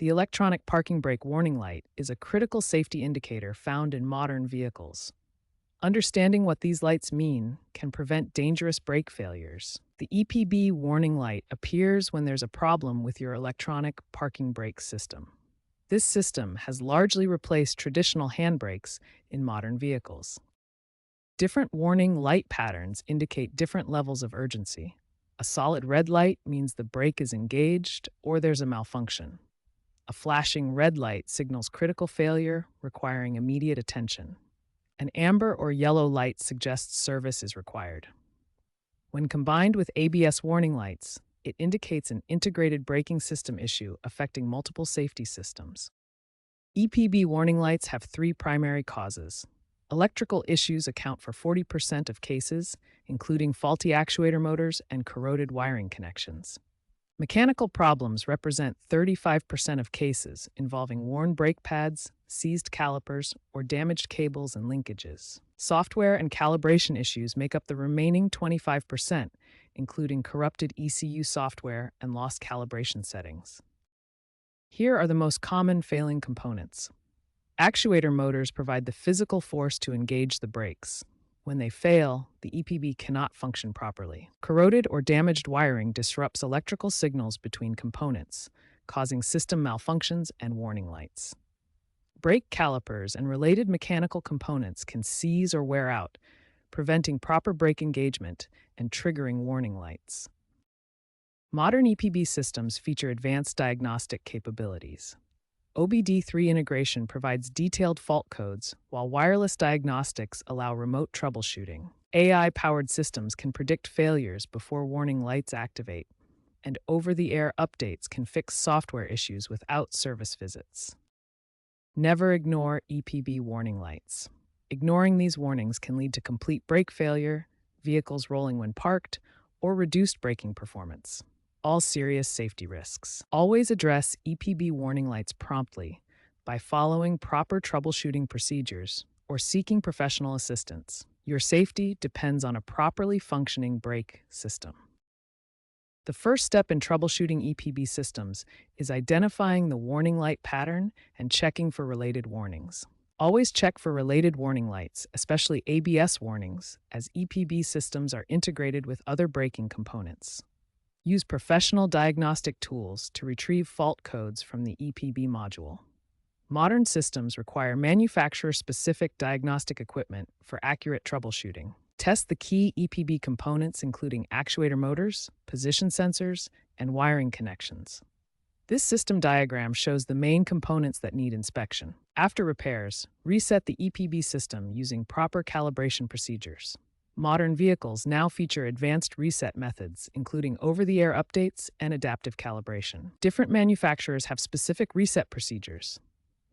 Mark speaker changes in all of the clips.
Speaker 1: The electronic parking brake warning light is a critical safety indicator found in modern vehicles. Understanding what these lights mean can prevent dangerous brake failures. The EPB warning light appears when there's a problem with your electronic parking brake system. This system has largely replaced traditional handbrakes in modern vehicles. Different warning light patterns indicate different levels of urgency. A solid red light means the brake is engaged or there's a malfunction. A flashing red light signals critical failure requiring immediate attention. An amber or yellow light suggests service is required. When combined with ABS warning lights, it indicates an integrated braking system issue affecting multiple safety systems. EPB warning lights have three primary causes. Electrical issues account for 40% of cases, including faulty actuator motors and corroded wiring connections. Mechanical problems represent 35% of cases involving worn brake pads, seized calipers, or damaged cables and linkages. Software and calibration issues make up the remaining 25%, including corrupted ECU software and lost calibration settings. Here are the most common failing components. Actuator motors provide the physical force to engage the brakes. When they fail, the EPB cannot function properly. Corroded or damaged wiring disrupts electrical signals between components, causing system malfunctions and warning lights. Brake calipers and related mechanical components can seize or wear out, preventing proper brake engagement and triggering warning lights. Modern EPB systems feature advanced diagnostic capabilities. OBD3 integration provides detailed fault codes, while wireless diagnostics allow remote troubleshooting. AI-powered systems can predict failures before warning lights activate, and over-the-air updates can fix software issues without service visits. Never ignore EPB warning lights. Ignoring these warnings can lead to complete brake failure, vehicles rolling when parked, or reduced braking performance. All serious safety risks. Always address EPB warning lights promptly by following proper troubleshooting procedures or seeking professional assistance. Your safety depends on a properly functioning brake system. The first step in troubleshooting EPB systems is identifying the warning light pattern and checking for related warnings. Always check for related warning lights, especially ABS warnings, as EPB systems are integrated with other braking components. Use professional diagnostic tools to retrieve fault codes from the EPB module. Modern systems require manufacturer-specific diagnostic equipment for accurate troubleshooting. Test the key EPB components including actuator motors, position sensors, and wiring connections. This system diagram shows the main components that need inspection. After repairs, reset the EPB system using proper calibration procedures. Modern vehicles now feature advanced reset methods, including over-the-air updates and adaptive calibration. Different manufacturers have specific reset procedures.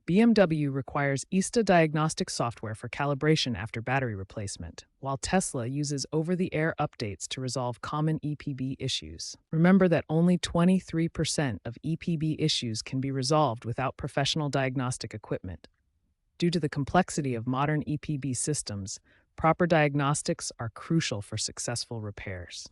Speaker 1: BMW requires ESTA diagnostic software for calibration after battery replacement, while Tesla uses over-the-air updates to resolve common EPB issues. Remember that only 23% of EPB issues can be resolved without professional diagnostic equipment. Due to the complexity of modern EPB systems, proper diagnostics are crucial for successful repairs.